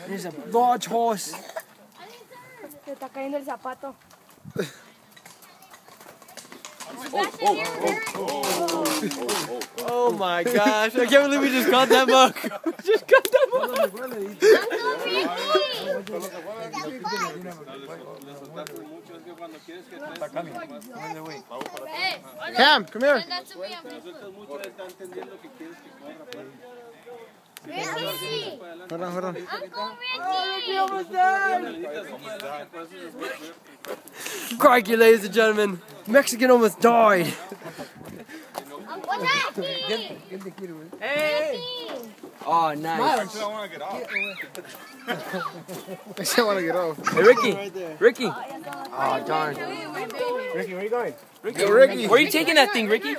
There's a large horse. Se está cayendo el zapato. Oh my gosh, I can't believe we just caught that buck. Just caught that buck. Cam, come here. Hold on, hold on. Crikey, ladies and gentlemen, Mexican almost died. Hey! Oh, nice. I still want to get off. I still want to get off. Hey, Ricky. Ricky. Oh, darn. Ricky, where are you going? Ricky. Where are you taking that thing, Ricky?